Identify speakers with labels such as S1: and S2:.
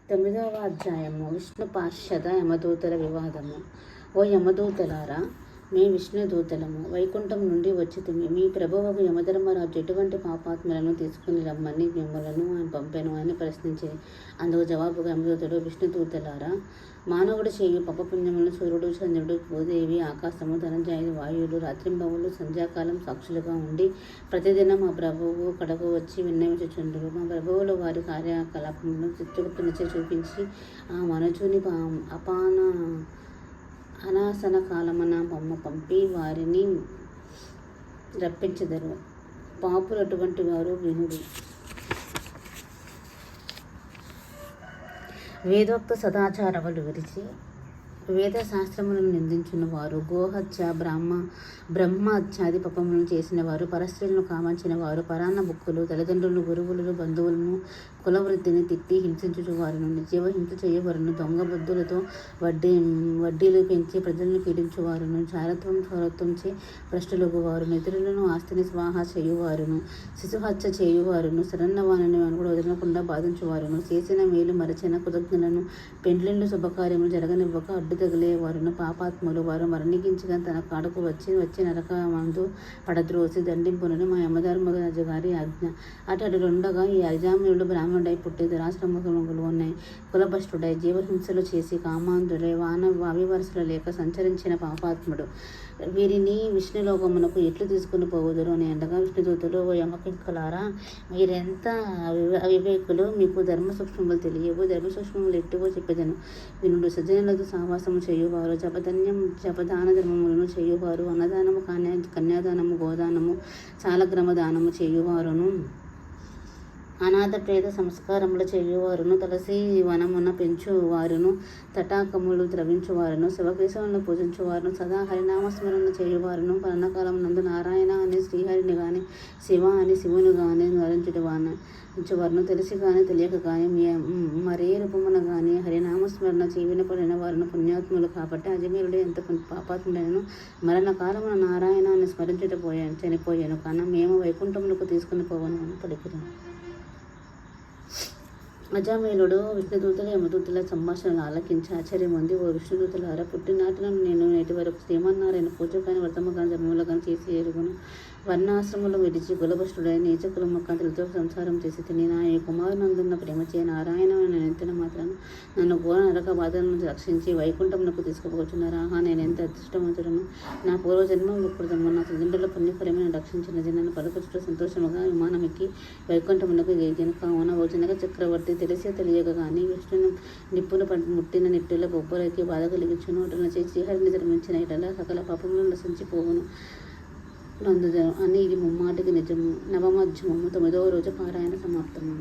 S1: 9వ అధ్యాయము. విష్ణు పార్షద యమదూతల వివాదము. ఓ యమదూతలారా, మీ విష్ణుదూతలము వైకుంఠం నుండి వచ్చితిమి. మీ ప్రభువకు యమధర్మరాజు ఎటువంటి పాపాత్మలను తీసుకుని రమ్మని మిమ్మలను ఆయన పంపెను అని ప్రశ్నించి, అందుకు జవాబుగా యమదూతలు, విష్ణుదూతలారా, మానవుడు చేయు పాపపుణ్యములను సూర్యుడు, చంద్రుడు, భూదేవి, ఆకాశము, ధనంజయుడు, వాయువులు రాత్రింబవులు సంధ్యాకాలం సాక్షులుగా ఉండి ప్రతిదినం మా ప్రభువు కడకు వచ్చి విన్నవించుచుండురు. మా ప్రభువులు వారి కార్యకలాపములను చిత్రగుప్తునిచే చూపించి ఆ మనుజుని అనాసన కాలమున పంపి వారిని రప్పించెదరు. పాపులు అటువంటి వారు వినుడు. వేదోక్త సదాచారములు విరిచి వేద శాస్త్రములను నిందించిన వారు, గోహత్య, బ్రహ్మహత్యాది పాపములను చేసిన వారు, పరస్త్రీలను కామంచిన వారు, పరాన్న బుక్కులు, తల్లిదండ్రులను, గురువులను, బంధువులను, కులవృత్తిని తిట్టి హింసించు వారును, నిర్జీవ హింస చేయవారును, దొంగ బుద్ధులతో వడ్డీలు పెంచి ప్రజలను పీడించువారును, చోరత్వంచే భ్రష్టులకు వారును, ఇతరులను ఆస్తిని స్వాహ చేయువారును, శిశుహత్య చేయువారును, సరన్నవాణిని కూడా వదలకుండా బాధించువారును, చేసిన మేలు మరచిన కృతజ్ఞులను, పెండ్లిళ్ళు శుభకార్యములు జరగనివ్వక అడ్డు తగిలేవారును, పాపాత్ములు, వారు మరణించగా తన కాడకు వచ్చి నరకమందు పడద్రోసి దండింపునని మా యమధర్మరాజు గారి ఆజ్ఞ. అటులుండగా ఈ అజామినుడు బ్రాహ్మణుడై పుట్టి దురాశ్రమములు ఉన్నాయి, కులభ్రష్టుడై జీవహింసలు చేసి కామాంధుడై వావివరసలు లేక సంచరించిన పాపాత్ముడు. వీరిని విష్ణులోకమునకు ఎట్లు తీసుకుని పోవుదురు అని అండగా, విష్ణుదూతులు, ఓ యమకింకలారా, మీరెంత అవివేకులు, మీకు ధర్మ సూక్ష్మములు తెలియవు. ధర్మ సూక్ష్మములు ఎట్టువో చెప్పేదను వినుడు. సజ్జనులతో సావాసము చేయువారు, జపదాన ధర్మములను చేయువారు, అన్నదానము, కన్యాదానము, గోదానము, చాలగ్రామ దానము చేయువారును, అనాథ ప్రేత సంస్కారములు చేయువారును, తులసి వనమున పెంచువారును, తటాకములు ద్రవించువారును, శివకేశవులను పూజించువారును, సదా హరినామస్మరణ చేయువారును, పరణకాలం నందు నారాయణ అని శ్రీహరిని గాని, శివ అని శివుని గాని వారును, తెలిసి కానీ తెలియక కానీ మరే రూపమున గాని హరినామస్మరణ చేయవిన పడిన వారును పుణ్యాత్ములు. కాబట్టి అజమీరుడు ఎంత పాపాత్ముడైనను మరణకాలమున నారాయణ అని చనిపోయాను కాన మేము వైకుంఠములకు తీసుకుని పోవను అని పలికిరి. అజామీలుడు విష్ణుదూతల యమదూతల సంభాషణలు ఆలకించి ఆశ్చర్యం ఉంది. ఓ విష్ణుదూతలారా, పుట్టినాటిన నేను నేటి వరకు శ్రీమన్నారాయణ పూజ కానీ వ్రతము కానీ ధర్మములు కానీ చేసి ఎరుగును. వర్ణాశ్రములు విడిచి కులభ్రష్టుడై నీచ కులముఖంతులతో సంసారం చేసి తిని నా ఈ కుమారునందున్న ప్రేమచే నారాయణ నెత్తిన మాత్రం నన్ను ఘోర నరక బాధల నుంచి రక్షించి వైకుంఠమునకు తీసుకుపోతున్నారా? నేను ఎంత అదృష్టవంతుడను! నా పూర్వజన్మ వికృతము, నా తల్లిదండ్రుల పుణ్యఫలమైన రక్షించినది. నన్ను పలుకుచుట సంతోషముగా విమానమెక్కి వైకుంఠమునకు కావున ఓ జనక చక్రవర్తి తెలిసే తెలియక కానీ విష్ణును నిప్పులు ముట్టిన నెట్టుల బొబ్బలకి బాధ కలిగించును. అటున చేసి శ్రీహరిని ధర్మించిన ఇటలా సకల పాపములను నశించిపోవును నందుదను అని ఇది ముమ్మాటికి నిజము. నవమ అధ్యాయము 9వ రోజు పారాయణ సమాప్తము.